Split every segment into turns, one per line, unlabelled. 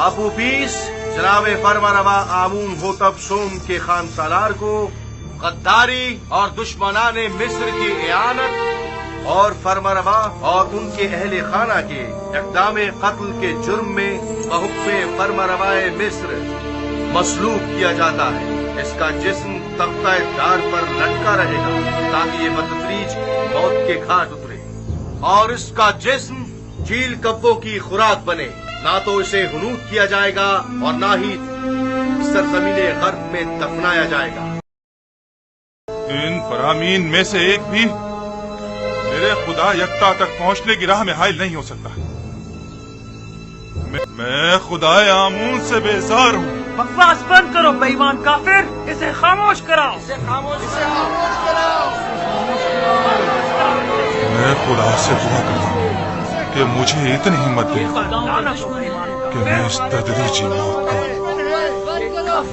अबू बीस जनाबे फरमारवा आमून होतब सोम के खान सालार को गद्दारी और दुश्मनाने मिस्र की इयानत और फरमारवा और उनके अहले खाना के इक़दाम कत्ल के जुर्म में बहुक्मे फरमारवाए मिस्र मसलूब किया जाता है। इसका जिस्म तख्ता दार पर लटका रहेगा ताकि ये बतदरीज मौत के घाट उतरे और इसका जिस्म चील कब्बों की खुराक बने। ना तो इसे हुनूद किया जाएगा और ना ही सरजमीने गर्ब में दफनाया जाएगा।
इन फरामीन में से एक भी मेरे खुदा यक्ता तक पहुंचने की राह में हाइल नहीं हो सकता। मैं खुदाए आमून से बेजार हूँ।
बकवास बंद करो बेईमान काफिर, इसे खामोश कराओ।
मैं खुदा से दुआ करता हूँ कि मुझे इतनी हिम्मत दे कि मैं इस तदरीजी मौत को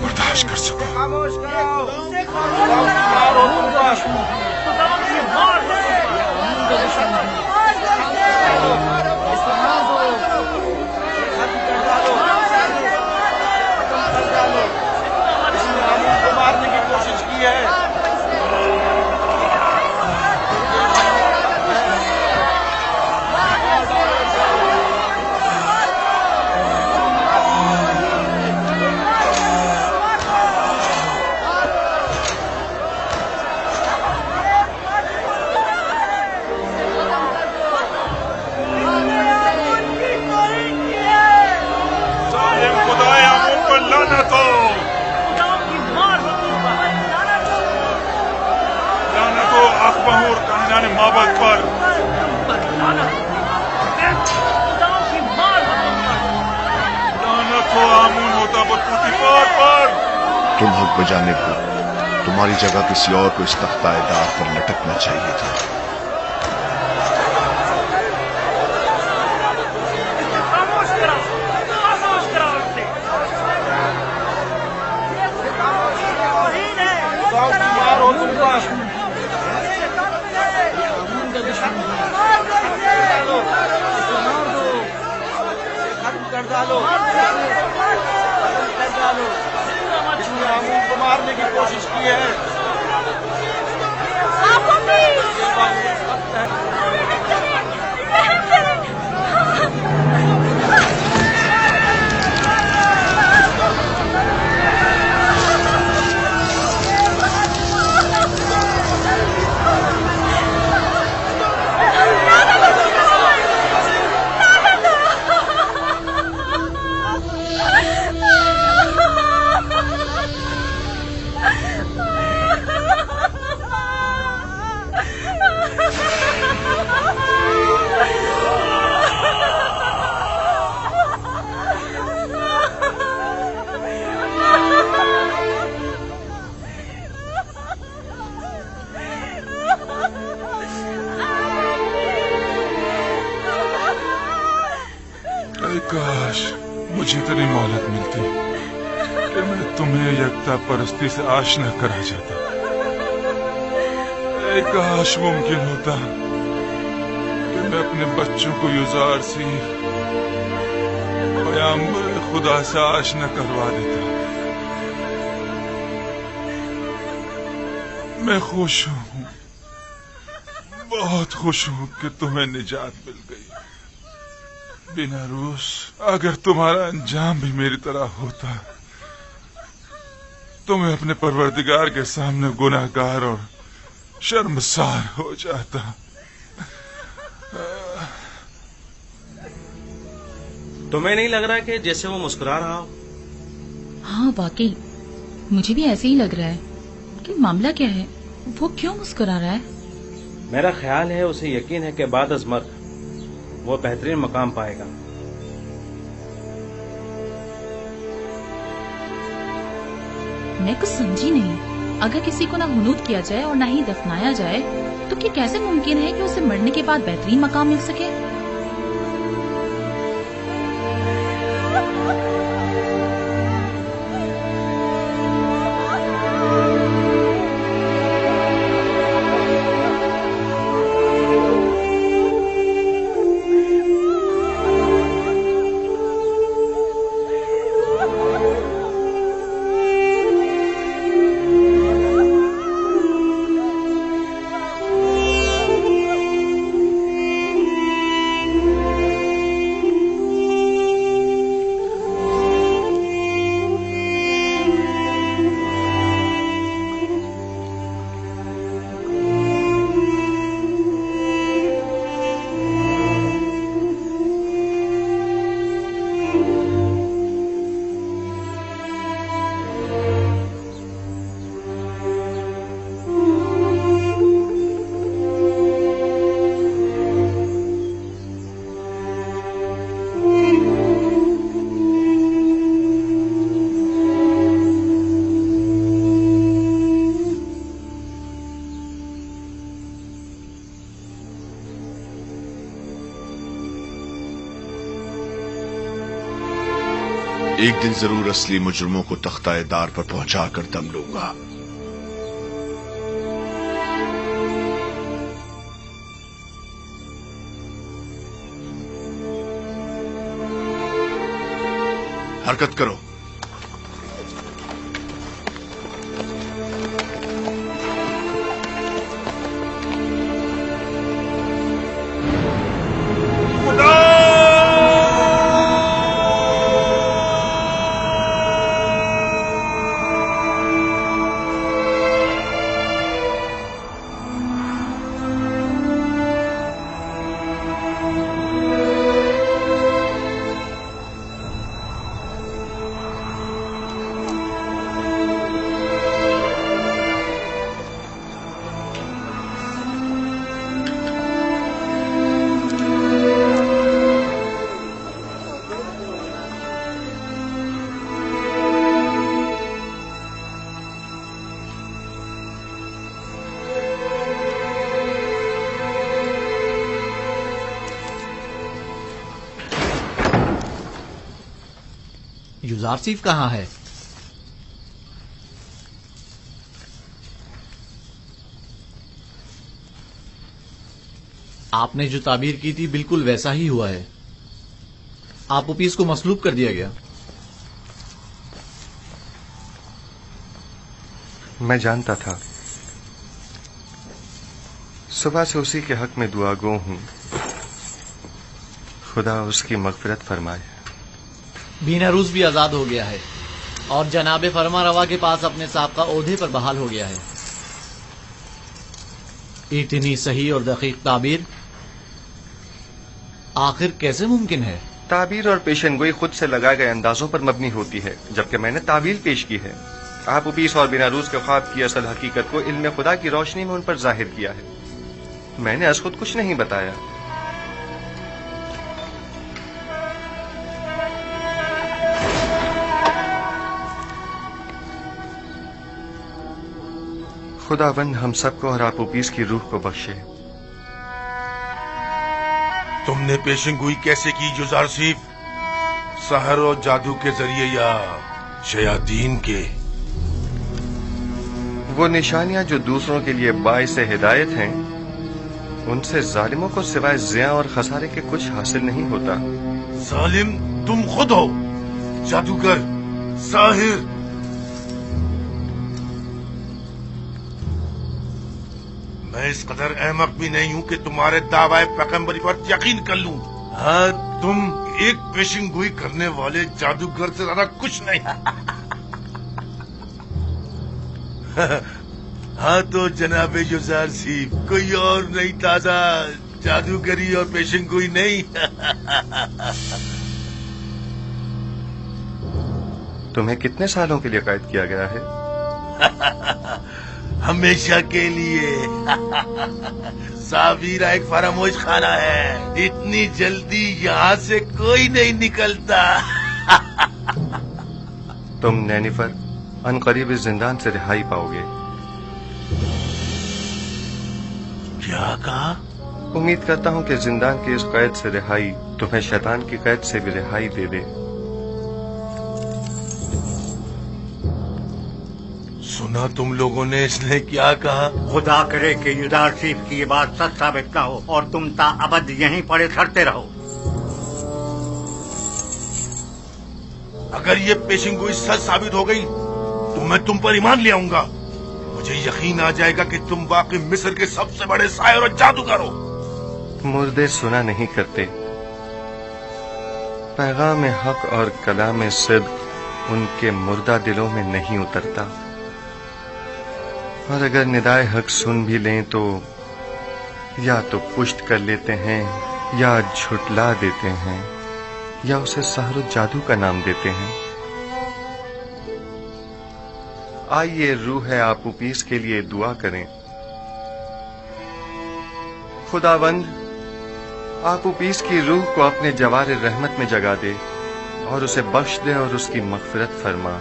बर्दाश्त कर सकूं।
मारने की कोशिश की है।
लानत हो,
खुदाओं की मार हो तुम पर।
लानत हो अखबार काहिनाने माबद पर।
लानत खुदाओं की मार हो तुम पर।
लानत हो आमून होता पुतिफार पर।
तुम हक बजानिब हो, तुम्हारी जगह किसी और को इस तख्ताएदार पर लटकना चाहिए था।
खामोश कराओ इसे।
खुदाओं की मार हो तुम पर। खत्म कर डालो। इसने आमून को मारने की कोशिश की है।
काश मुझे इतनी मोहलत मिलती कि मैं तुम्हें यकता परस्ती से आशना करा जाता। काश मुमकिन होता कि मैं अपने बच्चों को युजार सी पैगंबर खुदा से आशना करवा देता। मैं खुश हूँ, बहुत खुश हूँ कि तुम्हें निजात मिल गई। बिना रूस, अगर तुम्हारा अंजाम भी मेरी तरह होता तो मैं अपने परवरदिगार के सामने गुनाहगार और शर्मसार हो जाता।
तुम्हें नहीं लग रहा कि जैसे वो मुस्कुरा रहा हो?
हाँ वाकई मुझे भी ऐसे ही लग रहा है। लेकिन मामला क्या है, वो क्यों मुस्कुरा रहा है?
मेरा ख्याल है उसे यकीन है कि बाद अज़ मर्ग वो बेहतरीन मकाम पाएगा।
मैं कुछ समझी नहीं। अगर किसी को ना हुनूद किया जाए और ना ही दफनाया जाए तो क्या कैसे मुमकिन है कि उसे मरने के बाद बेहतरीन मकाम मिल सके?
एक दिन जरूर असली मुजरिमों को तख्ताएदार पर पहुंचाकर दम लूंगा। हरकत करो।
युजारसीफ कहाँ है? आपने जो ताबीर की थी बिल्कुल वैसा ही हुआ है। आपूपीस को मसलूब कर दिया गया।
मैं जानता था। सुबह से उसी के हक में दुआ गो हूं। खुदा उसकी मगफिरत फरमाए।
बीनारूस भी आजाद हो गया है और जनाब फरमा रवा के पास अपने साहब ओहदे पर बहाल हो गया है। इतनी सही और दकीक ताबीर आखिर कैसे मुमकिन है?
ताबीर और पेशनगोई खुद से लगाए गए अंदाजों पर मबनी होती है, जबकि मैंने तावील पेश की है। आपूपीस और बीनारूस के ख्वाब की असल हकीकत को इल्म खुदा की रोशनी में उन पर जाहिर किया है। मैंने अज खुद कुछ नहीं बताया। खुदावंद हम सबको और आपूपीस की रूह को बख्शे।
तुमने पेशेंगोई कैसे की युजारसीफ? सहर और जादू के जरिए या शयातीन के?
वो निशानियां जो दूसरों के लिए बाइस हिदायत हैं, उनसे जालिमों को सिवाय ज़िया और खसारे के कुछ हासिल नहीं होता।
जालिम तुम खुद हो, जादूगर, साहिर। मैं इस कदर अहमक भी नहीं हूं कि तुम्हारे दावाए पैगंबरी पर यकीन कर लूं। हाँ, तुम एक पेशिंगोई करने वाले जादूगर से ज्यादा कुछ नहीं। हाँ तो जनाबे युजारसीफ, कोई और नहीं ताजा जादूगरी और पेशिंगोई नहीं।
तुम्हें कितने सालों के लिए कैद किया गया है?
हमेशा के लिए। सावीरा एक फरामोश खाना है, इतनी जल्दी यहाँ से कोई नहीं निकलता।
तुम नैनीफर अनकरीब इस जिंदान से रिहाई पाओगे।
क्या कहा?
उम्मीद करता हूँ कि जिंदान की इस कैद से रिहाई तुम्हें शैतान की कैद से भी रिहाई दे दे।
सुना तुम लोगों ने इसने क्या कहा?
खुदा करे कि युजारसीफ की ये बात सच साबित ना हो और तुम ताअबद यहीं पड़े सड़ते रहो।
अगर ये पेशिंगोई सच साबित हो गई तो मैं तुम पर ईमान ले आऊंगा। मुझे यकीन आ जाएगा कि तुम वाकई मिस्र के सबसे बड़े शायर और जादूगर हो।
मुर्दे सुना नहीं करते। पैगाम हक और कलाम सिद्क उनके मुर्दा दिलों में नहीं उतरता, और अगर निदाए हक सुन भी लें तो या तो पुष्ट कर लेते हैं या झुटला देते हैं या उसे सहर जादू का नाम देते हैं। आइए रूह आपूपीस के लिए दुआ करें। खुदावंद आपूपीस की रूह को अपने जवार रहमत में जगा दे और उसे बख्श दे और उसकी मगफिरत फरमा।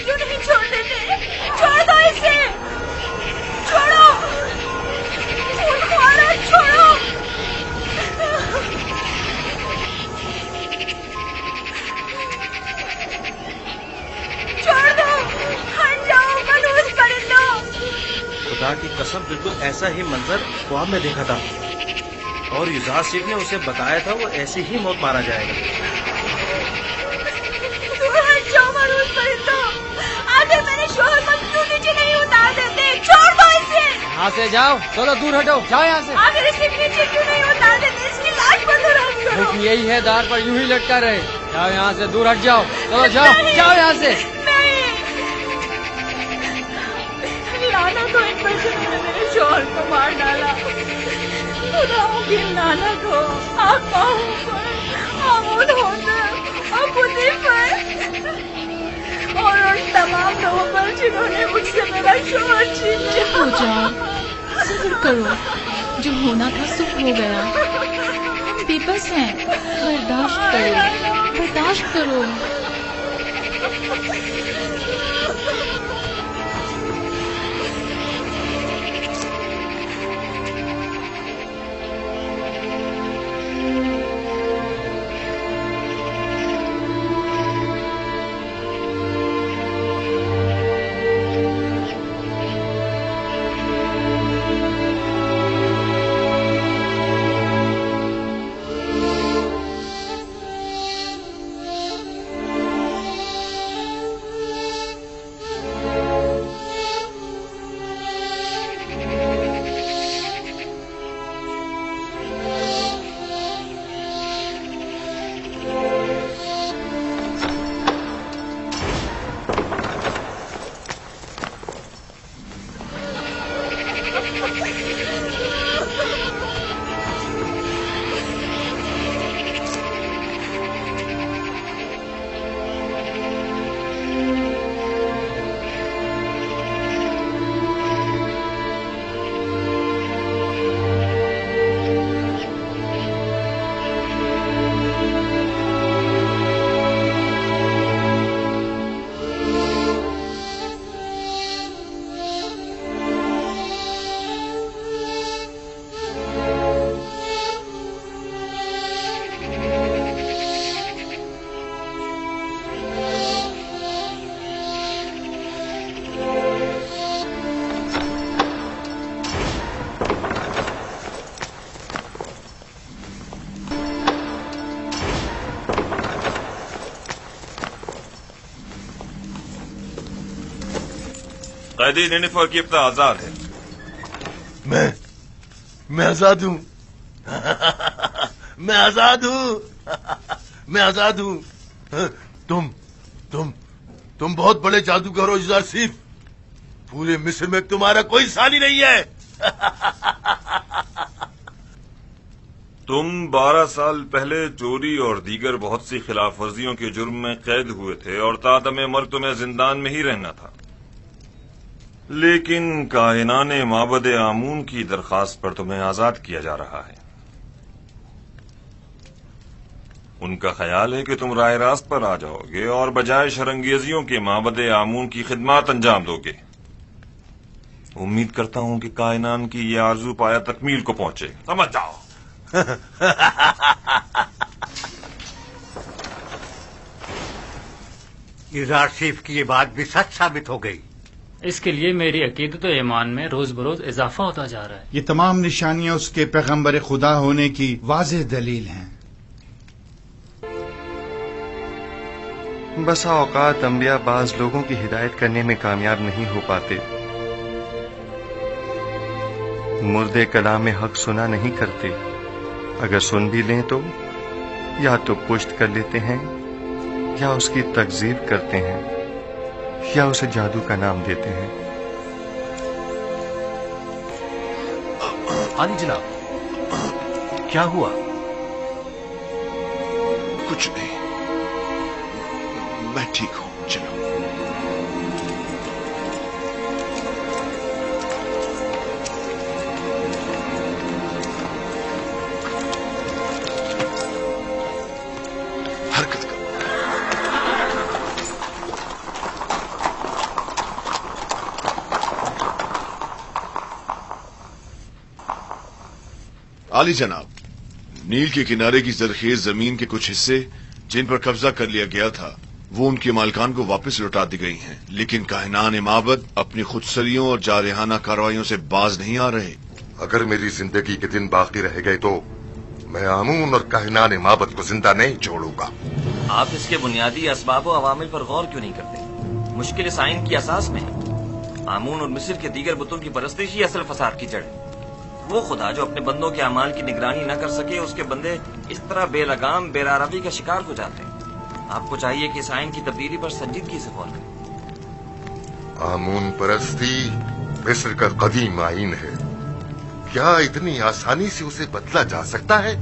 क्यों नहीं छोड़ देते? छोड़ दो इसे, छोड़ो, मारो, छोड़ो। छोड़ दो, हट जाओ मनहूस परिंदो।
खुदा की कसम, बिल्कुल ऐसा ही मंजर ख्वाब में देखा था और युजाज शेख ने उसे बताया था वो ऐसी ही मौत मारा जाएगा।
हट जाओ मनहूस परिंदो, आखिर मेरे शोहर को क्यों नीचे नहीं उतार देते? छोड़ दो इसे।
यहाँ से जाओ, चलो दूर हटो, जाओ यहाँ से।
आखिर इसे नीचे क्यों नहीं उतार देते? इसकी लाश पर तो रहम करो।
क्योंकि यही है, दार पर यूं ही लटका रहे। जाओ यहाँ से, दूर हट जाओ, चलो जाओ, जाओ यहाँ से।
लाना तो इन पर जिन्होंने मेरे शोहर को मार डाला। खुदाओं की लानत हो आप पाओं पर, आमूद होकर और बुद्धि पर और उन तमाम लोगों पर जिन्होंने मुझसे मेरा शोहर छीन लिया।
हो जाओ, सब्र करो, जो होना था सुख हो गया। हम बेबस हैं, बर्दाश्त करो, बर्दाश्त करो।
कैदी निनिफर की इब्ता आजाद है।
मैं आजाद हूँ। मैं आजाद हूँ। मैं आजाद हूँ। तुम बहुत बड़े जादूगर हो युजारसीफ। पूरे मिस्र में तुम्हारा कोई सानी नहीं है।
तुम 12 साल पहले चोरी और दीगर बहुत सी खिलाफ वर्जियों के जुर्म में कैद हुए थे और तादमे मर्ग तुम्हें जिंदान में ही रहना था। लेकिन कायनाने माबद आमून की दरखास्त पर तुम्हें आजाद किया जा रहा है। उनका ख्याल है कि तुम राह रास्त पर आ जाओगे और बजाय शरंगेजियों के माबद आमून की खिदमत अंजाम दोगे। उम्मीद करता हूं कि कायनान की ये आरजू पाया तकमील को पहुंचे। समझ जाओ।
युजारसीफ की ये बात भी सच साबित हो गई।
इसके लिए मेरी अकीदत और ईमान में रोज बरोज इजाफा होता जा रहा है।
ये तमाम निशानियां उसके पैगंबर खुदा होने की वाज़ेह दलील हैं।
बसा औकात अंबिया बाज लोगों की हिदायत करने में कामयाब नहीं हो पाते। मुर्दे कलाम हक सुना नहीं करते। अगर सुन भी लें तो या तो पुष्ट कर लेते हैं या उसकी तकजीब करते हैं या उसे जादू का नाम देते हैं।
आली जनाब, क्या हुआ?
कुछ नहीं, मैं ठीक हूं। चलो। हरकत करो। आली जनाब, नील के किनारे की जरखेज जमीन के कुछ हिस्से जिन पर कब्जा कर लिया गया था वो उनके मालिकान को वापस लौटा दी गई हैं, लेकिन काहिनान माबद अपनी खुदसरियों और जारहाना कार्रवाइयों से बाज नहीं आ रहे।
अगर मेरी जिंदगी के दिन बाकी रह गए तो मैं आमून और काहिनान माबद को जिंदा नहीं छोड़ूंगा।
आप इसके बुनियादी असबाब व अवामिल पर गौर क्यों नहीं करते? मुश्किल इस आइन की असास में है। आमून और मिस्र के दीगर बुतों की परस्तिश ही असल फसाद की जड़ है। वो खुदा जो अपने बंदों के अमाल की निगरानी न कर सके, उसके बंदे इस तरह बेलगाम बेरारबी का शिकार हो जाते हैं। आपको चाहिए कि इस आइन की तब्दीली पर संजीदगी से गौर करें।
आमून परस्ती मिस्र का कदीम आइन है, क्या इतनी आसानी से उसे बदला जा सकता है?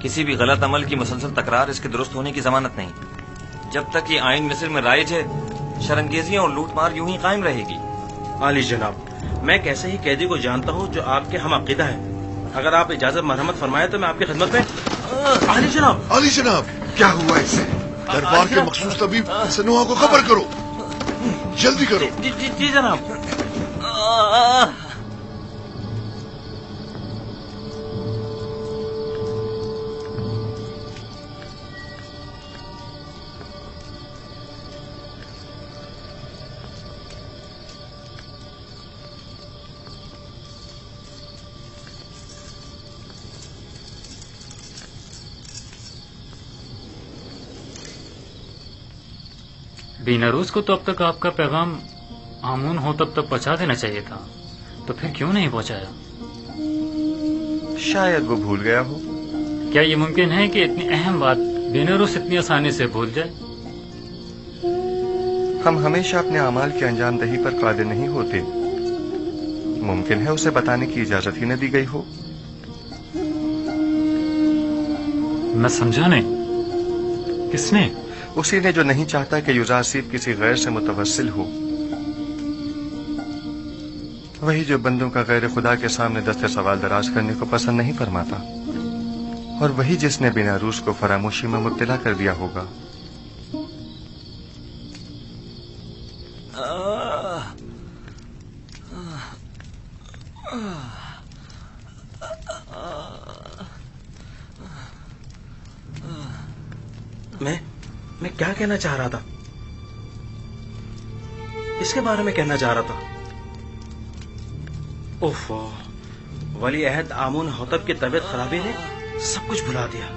किसी भी गलत अमल की मुसलसल तकरार इसके दुरुस्त होने की जमानत नहीं। जब तक ये आइन मिस्र में राइज है, शरंगेजियां और लूटमार यूं ही कायम रहेगी।
आली जनाब, मैं कैसे ही कैदी को जानता हूँ जो आपके हम अकीदा है। अगर आप इजाजत मरहमत फरमाए तो मैं आपकी खिदमत में। आली जनाब,
आली जनाब, क्या हुआ इसे?
दरबार के मखसूस तबीब सनुआ को खबर करो, जल्दी करो।
जी जनाब।
बीनारूस को तो अब तक आपका पैगाम आमून हो तब तक पहुंचा देना चाहिए था, तो फिर क्यों नहीं पहुंचाया?
शायद वो भूल गया हो।
क्या ये मुमकिन है कि इतनी अहम बात बीनारूस इतनी आसानी से भूल जाए?
हम हमेशा अपने अमाल की अंजाम दही पर कादिर नहीं होते। मुमकिन है उसे बताने की इजाजत ही न दी गई हो।
मैं समझा नहीं। किसने?
उसी ने जो नहीं चाहता कि युजासिब किसी गैर से मुतवस्सिल हो। वही जो बंदों का गैर खुदा के सामने दस्ते सवाल दराज करने को पसंद नहीं फरमाता, और वही जिसने बीनारूस को फरामोशी में मुब्तला कर दिया होगा।
मैं क्या कहना चाह रहा था? इसके बारे में कहना चाह रहा था। ओफो, वली अहद आमून होतब की तबीयत खराबी ने सब कुछ भुला दिया।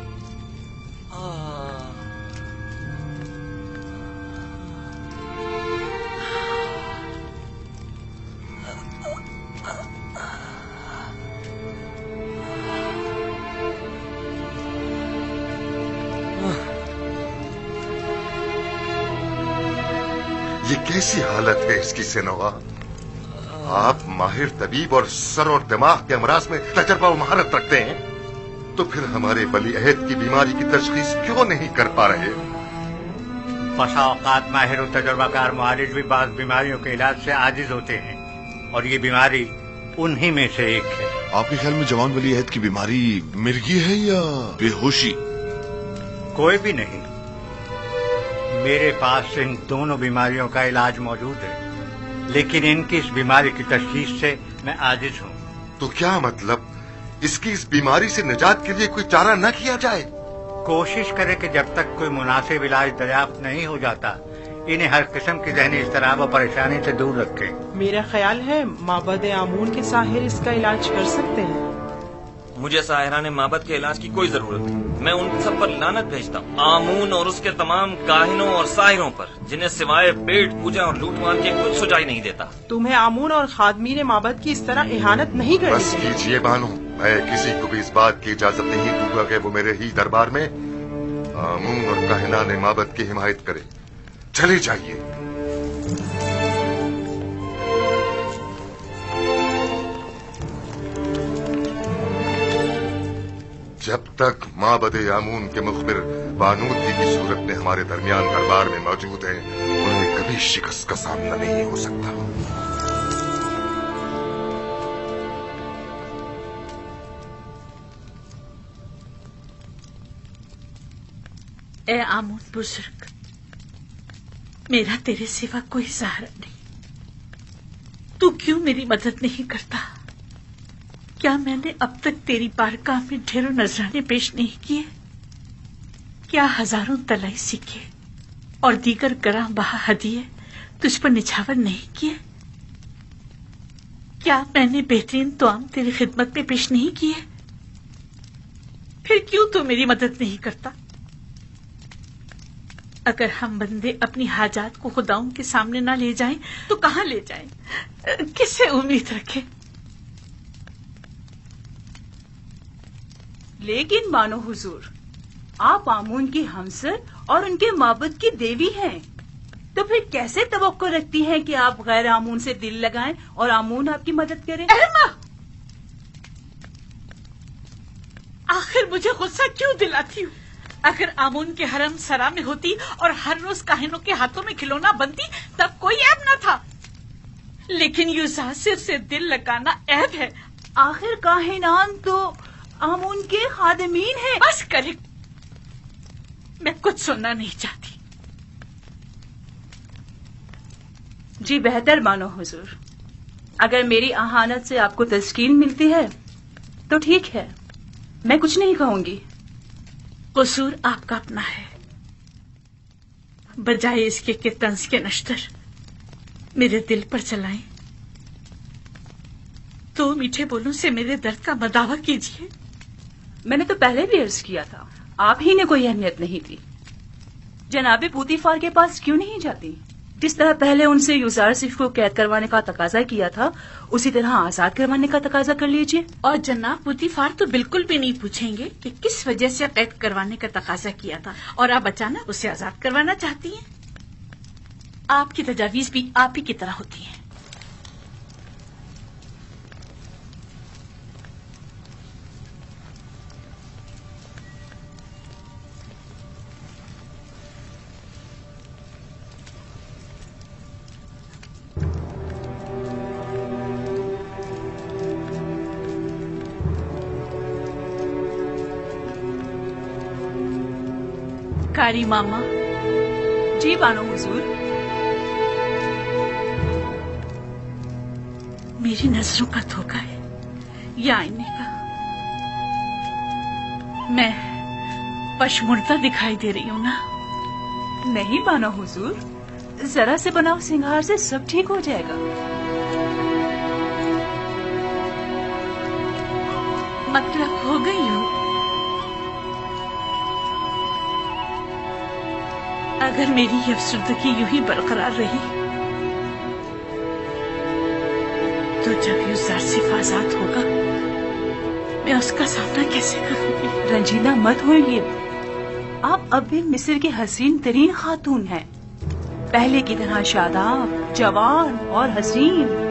ये कैसी हालत है इसकी सेनवा? आप माहिर तबीब और सर और दिमाग के अमराज में तजर्बा और महारत रखते हैं, तो फिर हमारे वली अहद की बीमारी की तशखीस क्यों नहीं कर पा रहे?
बसा औकात माहिर और तजर्बाकार मुआलिज भी बाज़ बीमारियों के इलाज से आजिज होते हैं, और ये बीमारी उन्हीं में से एक है।
आपके ख्याल में जवान वली अहद की बीमारी मिर्गी है या बेहोशी?
कोई भी नहीं। मेरे पास इन दोनों बीमारियों का इलाज मौजूद है, लेकिन इनकी इस बीमारी की तशखीस से मैं आजिज हूँ।
तो क्या मतलब, इसकी इस बीमारी से निजात के लिए कोई चारा न किया जाए?
कोशिश करें कि जब तक कोई मुनासिब इलाज दरियाफ्त नहीं हो जाता, इन्हें हर किस्म की ज़हनी इज़्तिराब और परेशानी से दूर रखें।
मेरा ख्याल है माबद आमून के साहिर इसका इलाज कर सकते हैं।
मुझे साहिराने माबद के इलाज की कोई जरूरत नहीं। मैं उन सब पर लानत भेजता हूँ, आमून और उसके तमाम काहिनों और साहिरों पर, जिन्हें सिवाय पेट पूजा और लूटमार के कुछ सुझाई नहीं देता।
तुम्हें आमून और खादमीन माबद की इस तरह इहानत नहीं करनी
बस कीजिए बानो, मैं किसी को भी इस बात की इजाजत नहीं दूंगा कि वो मेरे ही दरबार में आमून और काहिनाने माबद की हिमायत करे। चले जाइए। जब तक माबद आमून के मुखबिर बानूदी की सूरत में हमारे दरमियान दरबार में मौजूद हैं, उन्हें कभी शिकस्त का सामना नहीं हो सकता।
ए आमून बुजुर्ग, मेरा तेरे सिवा कोई सहारा नहीं। तू क्यों मेरी मदद नहीं करता? क्या मैंने अब तक तेरी बारगाह में ढेरों नजराने पेश नहीं किए? क्या हजारों तलाई सिक्के और दीगर गरां बहा हदिये तुझ पर निछावर नहीं किए? क्या मैंने बेहतरीन तोआम तेरी खिदमत में पेश नहीं किए? फिर क्यों तू मेरी मदद नहीं करता? अगर हम बंदे अपनी हाजात को खुदाओं के सामने ना ले जाएं तो कहां ले जाएं? किससे उम्मीद रखें?
लेकिन मानो हुजूर, आप आमून की हमसर और उनके माबूद की देवी हैं, तो फिर कैसे तवक्को रखती हैं कि आप गैर आमून से दिल लगाएं और आमून आपकी मदद करे?
आखिर मुझे गुस्सा क्यों दिलाती हूँ? अगर आमून के हरम सरा में होती और हर रोज काहिनों के हाथों में खिलौना बनती तब कोई ऐब न था, लेकिन यूजासिर से दिल लगाना ऐब है।
आखिर काहिनान तो आमून के खादिमीन हैं।
बस करे, मैं कुछ सुनना नहीं चाहती।
जी बेहतर मानो हुजूर, अगर मेरी आहानत से आपको तस्कीन मिलती है तो ठीक है, मैं कुछ नहीं कहूंगी।
कसूर आपका अपना है, बजाय इसके कि तंज के नश्तर मेरे दिल पर चलाएं तो मीठे बोलों से मेरे दर्द का मदावा कीजिए।
मैंने तो पहले भी अर्ज किया था, आप ही ने कोई अहमियत नहीं दी। जनाबे पूतीफार के पास क्यों नहीं जाती? जिस तरह पहले उनसे यूजारसिफ को कैद करवाने का तकाजा किया था, उसी तरह आजाद करवाने का तकाजा कर लीजिए।
और जनाब पूतीफार तो बिल्कुल भी नहीं पूछेंगे कि किस वजह से कैद करवाने का तकाजा किया था और आप अचानक उसे आजाद करवाना चाहती हैं। आपकी तजावीज भी आप ही की तरह होती हैं। कारी मामा।
जी बानो हुजूर।
मेरी नजरों का धोखा है या आईने का? मैं पशमुर्दा दिखाई दे रही हूँ ना?
नहीं बानो हुजूर, जरा से बनाओ सिंगार से सब ठीक हो जाएगा।
मतलब हो गई हूँ? अगर मेरी ये अफसरदगी यूं ही बरकरार रही तो जब यूजारसिफ आजाद होगा मैं उसका सामना कैसे करूंगी?
रंजीदा मत होइए, आप अब भी मिस्र की हसीन तरीन खातून हैं, पहले की तरह शादाब, जवान और हसीन।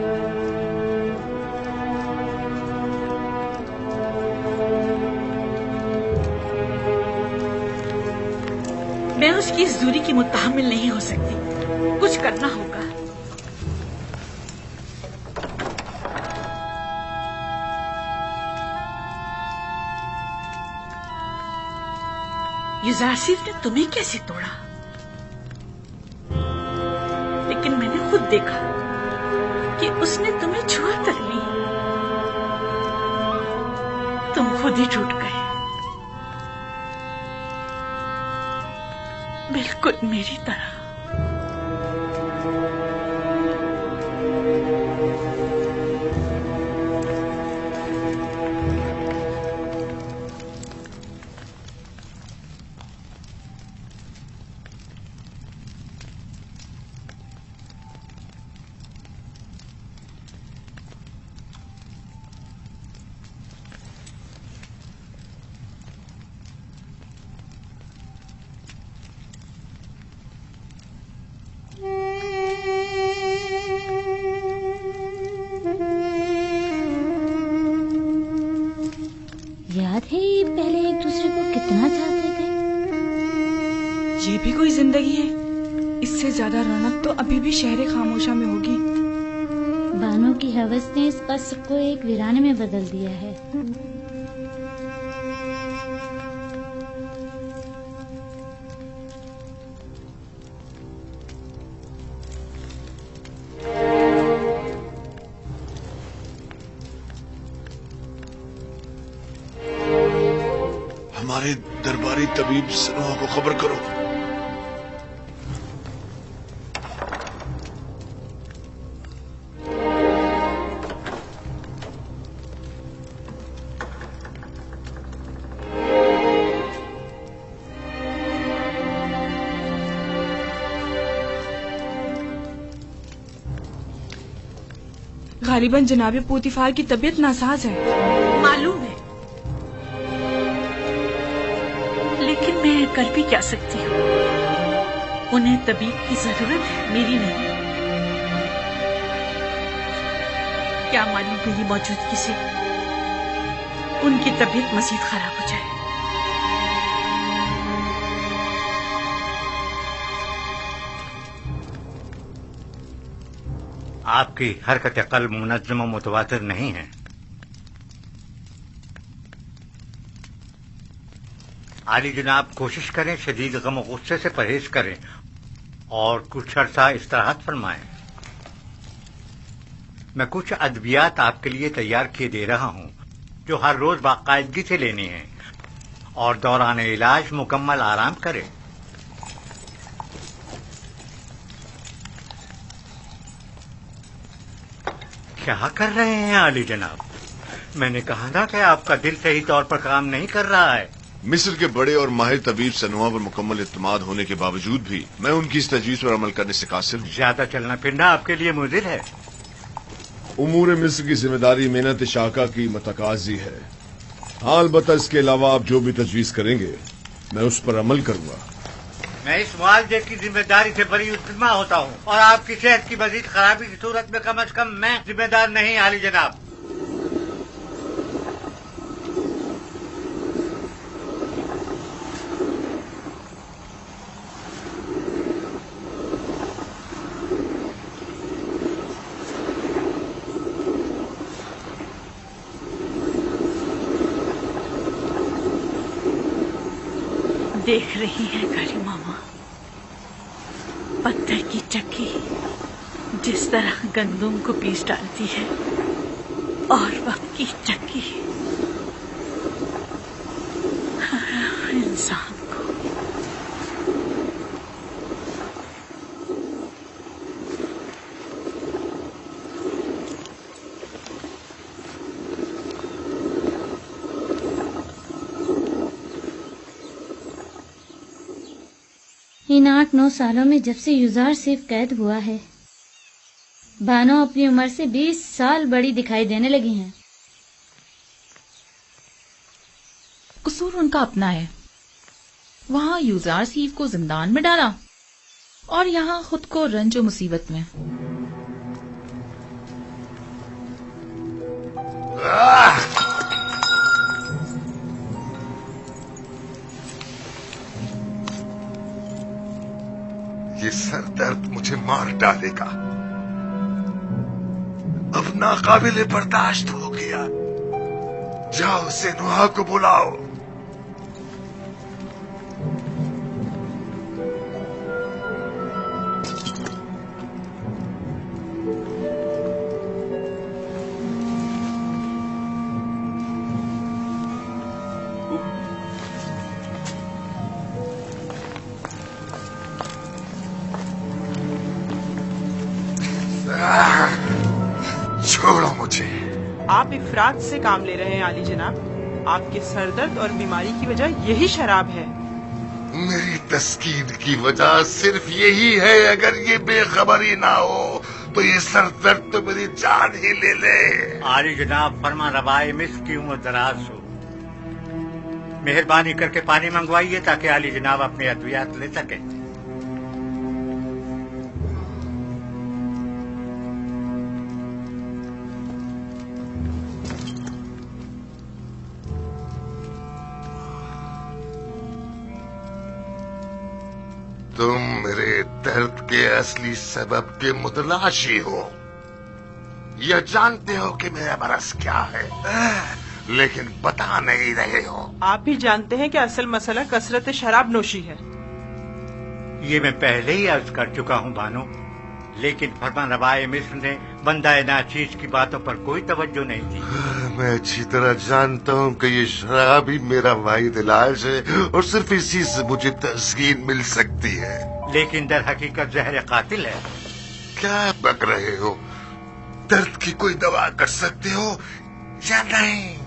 मैं उसकी इस दूरी की मुतहम्मिल नहीं हो सकती, कुछ करना होगा। यूजारसिफ ने तुम्हें कैसे तोड़ा? लेकिन मैंने खुद देखा कि उसने तुम्हें छुआ तक ली। तुम खुद ही टूट गए, बिल्कुल मेरी तरह।
याद है ये पहले एक दूसरे को कितना चाहते थे?
ये भी कोई जिंदगी है? इससे ज्यादा रौनक तो अभी भी शहर खामोशा में होगी।
बानो की हवस ने इस कसर को एक वीराने में बदल दिया है।
हमारे दरबारी तबीब सनोहा को खबर करो।
गालिबन जनाबे पूतीफार की तबीयत नासाज है।
मालूम है, लेकिन मैं कर भी क्या सकती हूँ? उन्हें तबीब की जरूरत है, मेरी नहीं। क्या मालूम मेरी मौजूदगी से उनकी तबीयत मजीद खराब हो जाए।
आपकी हरकत कल्ब मुनज़्ज़म और मुतवातिर नहीं है। आली जनाब, कोशिश करें शदीद गम और गुस्से से परहेज करें और कुछ अर्सा इस्तिराहत फरमाएं। मैं कुछ अद्वियात आपके लिए तैयार किए दे रहा हूं जो हर रोज बाकायदगी से लेनी है और दौरान इलाज मुकम्मल आराम करें। क्या कर रहे हैं आली जनाब? मैंने कहा ना कि आपका दिल सही तौर पर काम नहीं कर रहा है।
मिस्र के बड़े और माहिर तबीब सनोहा पर मुकम्मल इत्मीनान होने के बावजूद भी मैं उनकी इस तजवीज पर अमल करने से कासिर हूँ।
ज्यादा चलना फिरना आपके लिए मुज़िर है।
उमूर मिस्र की जिम्मेदारी मेहनत शाका की मतकाजी है। हाँ, अलबत्ता इसके अलावा आप जो भी तजवीज करेंगे मैं उस पर अमल करूंगा।
मैं इस मुआवजे की जिम्मेदारी से बड़ी उत्तमा होता हूँ और आपकी सेहत की मजीद खराबी की सूरत में कम अज कम मैं जिम्मेदार नहीं आली जनाब।
देख रही है काली मामा, पत्थर की चक्की जिस तरह गंदुम को पीस डालती है और वक्त की चक्की हर इंसान को
इन 8-9 सालों में जब से युजार सिर्फ कैद हुआ है, बानो अपनी उम्र से 20 साल बड़ी दिखाई देने लगी हैं।
कसूर उनका अपना है। वहां युजार सीफ को जिंदान में डाला और यहाँ खुद को रंज और मुसीबत में।
ये सर दर्द मुझे मार डालेगा। अब नाकाबिले बर्दाश्त हो गया। जाओ सनोहा को बुलाओ। छोड़ो मुझे।
आप इफरात से काम ले रहे हैं आली जनाब। आपके सरदर्द और बीमारी की वजह यही शराब है।
मेरी तस्कीन की वजह सिर्फ यही है। अगर ये बेखबरी ना हो तो ये सरदर्द तो मेरी जान ही ले ले।
आली जनाब, फरमा रवाए मिस्र की उम्र दराज हो। मेहरबानी करके पानी मंगवाइए ताकि आली जनाब अपने अद्वियात ले सके।
तुम मेरे दर्द के असली सबब के मुतलाशी हो। यह जानते हो कि मेरा मरज क्या है, लेकिन बता नहीं रहे हो।
आप भी जानते हैं कि असल मसला कसरत शराब नोशी है।
ये मैं पहले ही अर्ज कर चुका हूँ बानो, लेकिन फरमान रवाए मिस्र ने बंदा नाचीज की बातों पर कोई तवज्जो नहीं दी।
मैं अच्छी तरह जानता हूँ कि ये शराब ही मेरा वाहिद इलाज है और सिर्फ इसी से मुझे तस्कीन मिल सकती है।
लेकिन दर हकीकत जहर कातिल है।
क्या बक रहे हो? दर्द की कोई दवा कर सकते हो या नहीं?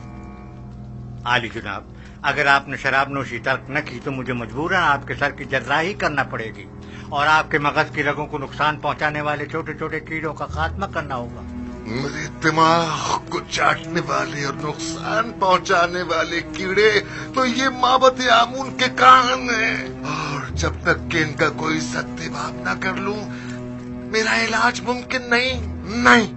आली जनाब, अगर आपने शराब नोशी तर्क न की तो मुझे मजबूरन आपके सर की जर्राही करना पड़ेगी और आपके मगज की रगों को नुकसान पहुंचाने वाले छोटे छोटे कीड़ों का खात्मा करना होगा।
मेरे दिमाग को चाटने वाले और नुकसान पहुंचाने वाले कीड़े तो ये माबद आमून के कान हैं, और जब तक कि इनका कोई सत्याभाव न कर लूं मेरा इलाज मुमकिन नहीं। नहीं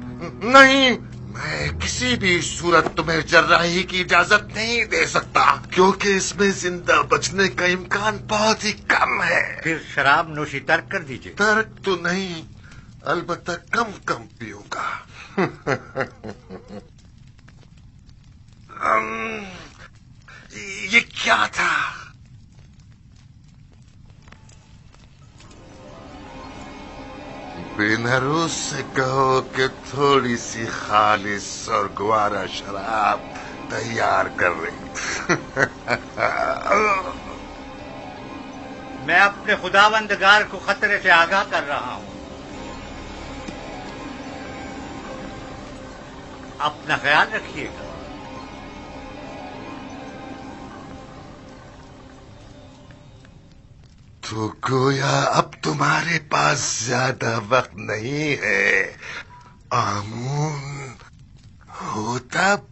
नहीं, मैं किसी भी सूरत तुम्हें जर्राही की इजाजत नहीं दे सकता, क्योंकि इसमें जिंदा बचने का इम्कान बहुत ही कम है।
फिर शराब नोशी तर्क कर दीजिए।
तर्क तो नहीं, अलबत्ता कम कम पीऊंगा। ये क्या था? बेनरूस से कहो कि थोड़ी सी खालिस और ग्वारा शराब तैयार कर रही।
मैं अपने खुदावंदगार को खतरे से आगाह कर रहा हूँ। अपना ख्याल रखिएगा।
तो गोया अब तुम्हारे पास ज्यादा वक्त नहीं है आमून होतब।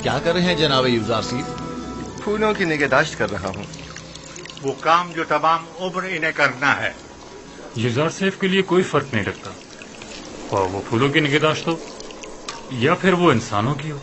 क्या कर रहे हैं जनाब यूजार सिफ?
फूलों की निगहदाश्त कर रहा हूँ।
वो काम जो तमाम उम्र इन्हें करना है।
यूजार सेफ के लिए कोई फर्क नहीं रखता, और वो फूलों की निगहदाश्त हो या फिर वो इंसानों की हो।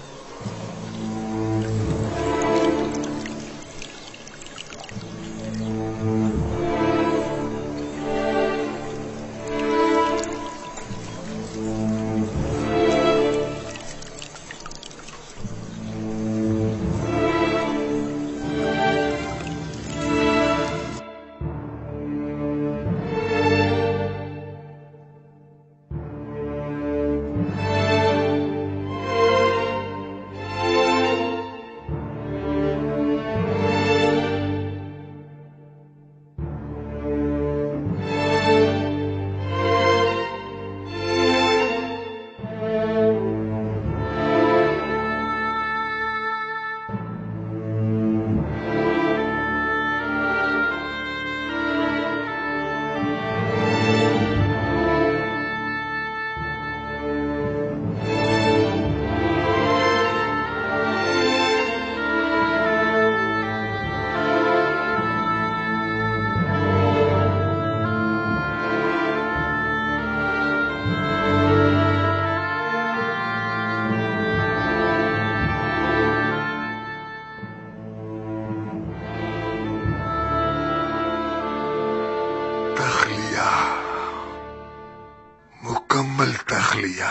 मुकम्मल तख्लिया।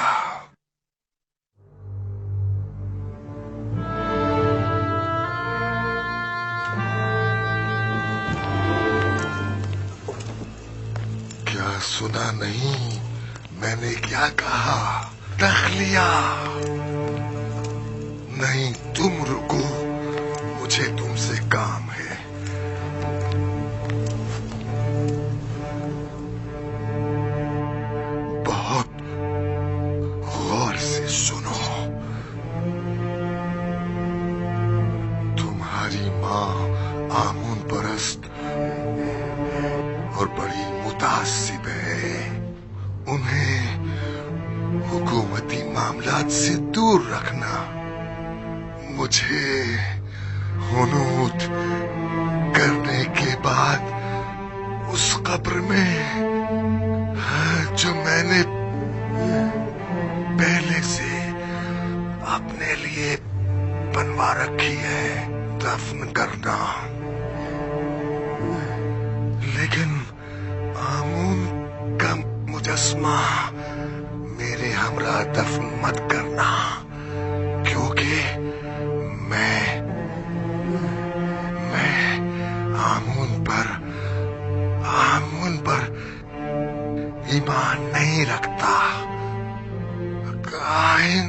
क्या सुना नहीं? मैंने क्या कहा? तख्लिया। नहीं तुम रुको, मुझे तुमसे काम है। बहुत गौर से सुनो। तुम्हारी माँ आमून परस्त और बड़ी मुतासिब है। उन्हें हुकूमती मामलात से दूर रखना। मुझे हुनूद करने के बाद उस कब्र में जो मैंने पहले से अपने लिए बनवा रखी है दफन करना। लेकिन आमून का मुजस्मा मेरे हमरा दफन मत करना, क्योंकि मैं आमून पर ईमान नहीं रखता। काहिन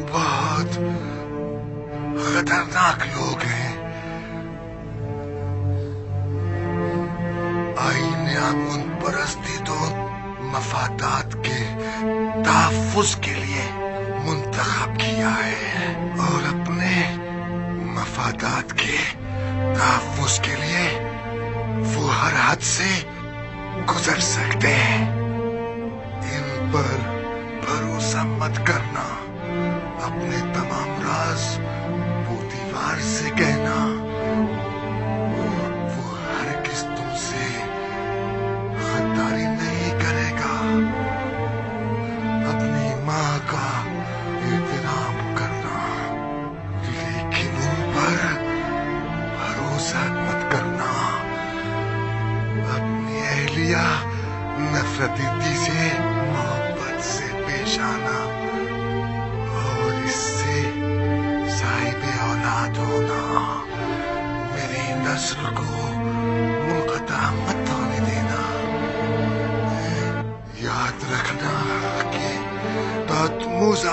बहुत खतरनाक लोग हैं। आईने आमून परस्ती तो मफादात के तहफ्फुज़ के लिए मुंतखब किया है, और अपने मफादात के तहफ्फुज़ के लिए वो हर हद से गुजर सकते हैं। इन पर भरोसा मत करना। अपने तमाम राज वो दीवार से कहना। वो हरगिज़ तुमसे गद्दारी नहीं करेगा। अपनी माँ का एहतराम करना, लेकिन उन पर भरोसा मत करना। अपनी अहलिया नफरती से मोहब्बत से पेश आना, और इससे साहिबे औलाद होना। मेरी नस्ल को मुनक़ता मत होने देना। याद रखना कि तहतमुज़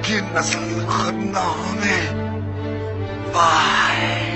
की नस्ल खत्म न होने पाए।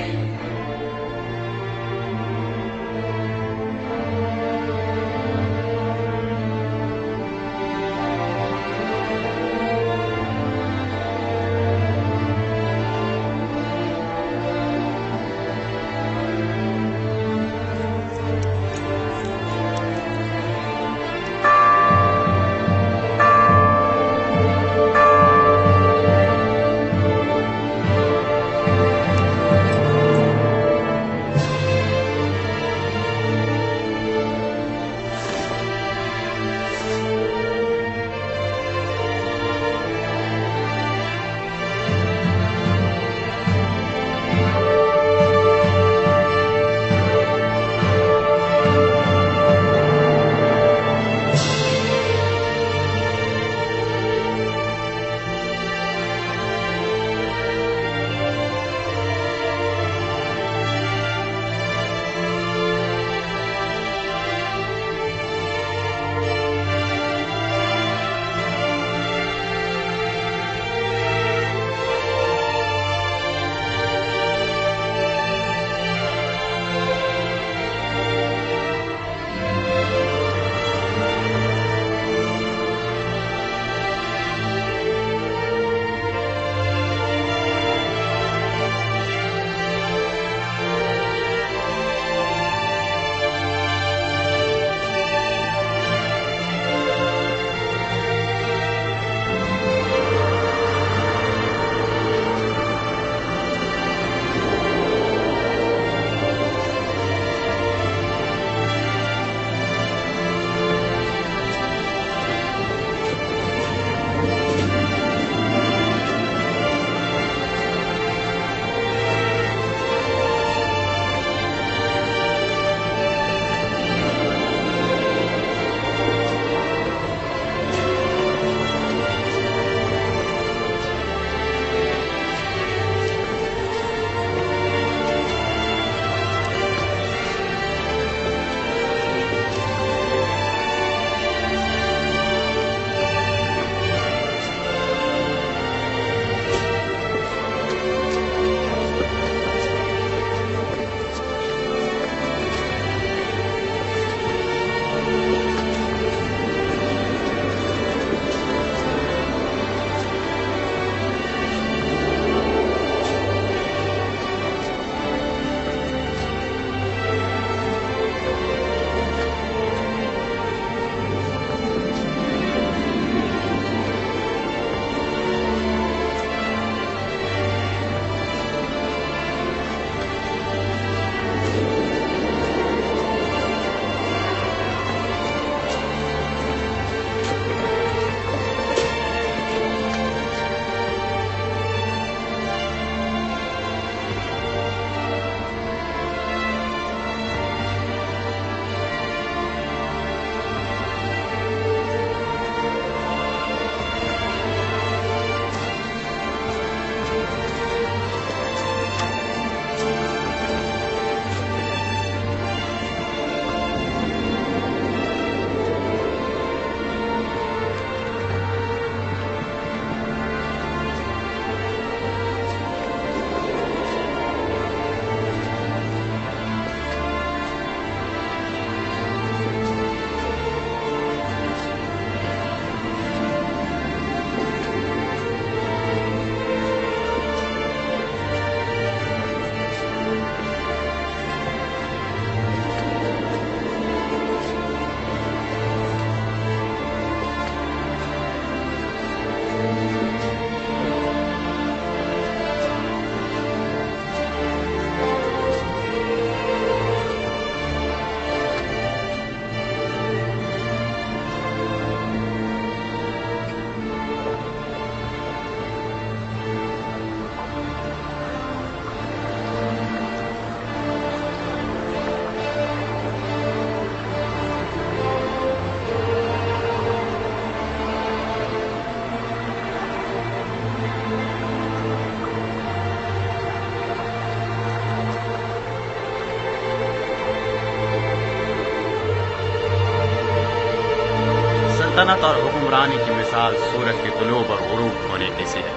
सल्तनत और हुक्मरानी की मिसाल सूरज के गुलूब और गुरूब होने की सी है।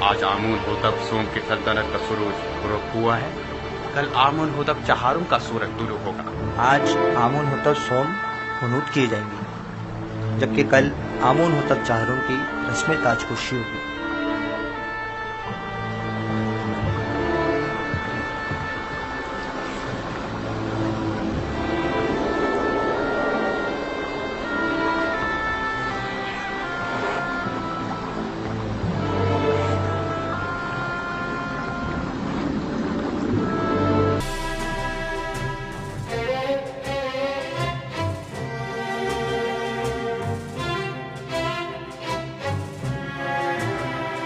आज आमून होतब सोम की सल्तनत का सूरज गुरूब हुआ है, कल आमून होतब चहारुम का सूरज तुलू होगा।
आज आमून होतब सोम हुनूत किए जाएंगे, जबकि कल आमून होतब चहारुम की रस्म ताजपोशी होगी।